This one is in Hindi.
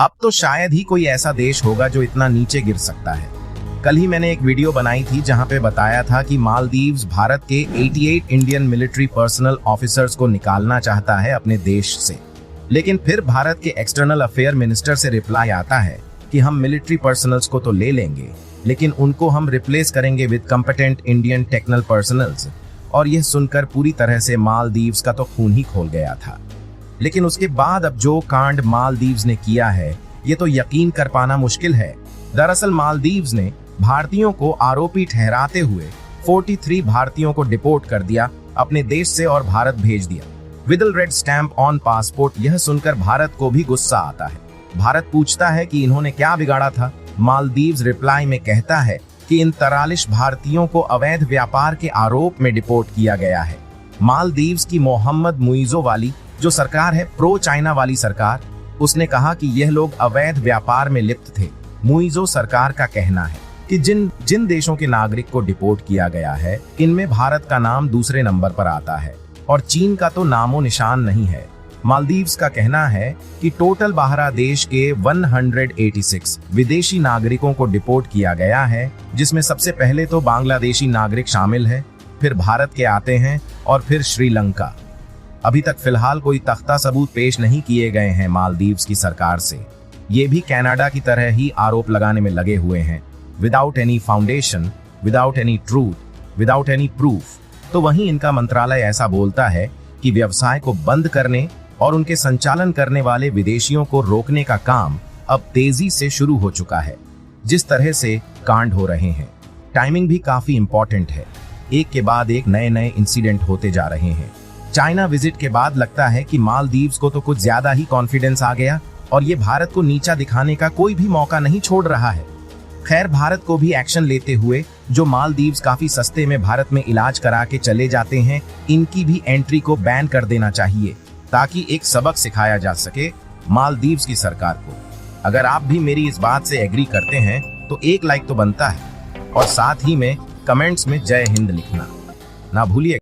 अब तो शायद ही कोई ऐसा देश होगा जो इतना नीचे गिर सकता है। कल ही मैंने एक वीडियो बनाई थी जहां पे बताया था कि मालदीव्स भारत के 88 इंडियन मिलिट्री पर्सनल ऑफिसर्स को निकालना चाहता है अपने देश से। लेकिन फिर भारत के एक्सटर्नल अफेयर मिनिस्टर से रिप्लाई आता है कि हम मिलिट्री पर्सनल्स को तो ले लेंगे, लेकिन उनको हम रिप्लेस करेंगे with competent Indian technical personals. और यह सुनकर पूरी तरह से मालदीव्स का तो खून ही खोल गया था। लेकिन उसके बाद अब जो कांड मालदीव्स ने किया है, ये तो यकीन कर पाना मुश्किल है। दरअसल मालदीव्स ने भारतीयों को आरोपी ठहराते हुए 43 भारतीयों को डिपोर्ट कर दिया, अपने देश से और भारत भेज दिया with red stamp on passport. यह सुनकर भारत को भी गुस्सा आता है। भारत पूछता है कि इन्होंने क्या बिगाड़ा था। मालदीव्स रिप्लाई में कहता है कि इन 43 भारतीयों को अवैध व्यापार के आरोप में डिपोर्ट किया गया है। मालदीव्स की मोहम्मद मुइज़ो वाली जो सरकार है, प्रो चाइना वाली सरकार, उसने कहा कि यह लोग अवैध व्यापार में लिप्त थे। मुइज़ो सरकार का कहना है कि जिन देशों के नागरिक को डिपोर्ट किया गया है, इनमें भारत का नाम दूसरे नंबर पर आता है और चीन का तो नामो निशान नहीं है। मालदीव्स का कहना है कि टोटल बांग्लादेश के 186 विदेशी नागरिकों को डिपोर्ट किया गया है, जिसमें सबसे पहले तो बांग्लादेशी नागरिक शामिल है, फिर भारत के आते हैं और फिर श्रीलंका। अभी तक फिलहाल कोई तख्ता सबूत पेश नहीं किए गए हैं मालदीव्स की सरकार से। ये भी कनाडा की तरह ही आरोप लगाने में लगे हुए हैं, without any foundation, without any truth, without any proof. तो वहीं इनका मंत्रालय ऐसा बोलता है कि व्यवसाय को बंद करने और उनके संचालन करने वाले विदेशियों को रोकने का काम अब तेजी से शुरू हो चुका है। जिस तरह से कांड हो रहे हैं, टाइमिंग भी काफी इंपॉर्टेंट है। एक के बाद एक नए नए इंसिडेंट होते जा रहे हैं। चाइना विजिट के बाद लगता है कि मालदीव्स को तो कुछ ज्यादा ही कॉन्फिडेंस आ गया और ये भारत को नीचा दिखाने का कोई भी मौका नहीं छोड़ रहा है। खैर, भारत को भी एक्शन लेते हुए जो मालदीव्स काफी सस्ते में भारत में इलाज करा के चले जाते हैं, इनकी भी एंट्री को बैन कर देना चाहिए, ताकि एक सबक सिखाया जा सके मालदीव्स की सरकार को। अगर आप भी मेरी इस बात से एग्री करते हैं तो एक लाइक तो बनता है और साथ ही में कमेंट्स में जय हिंद लिखना ना भूलिए।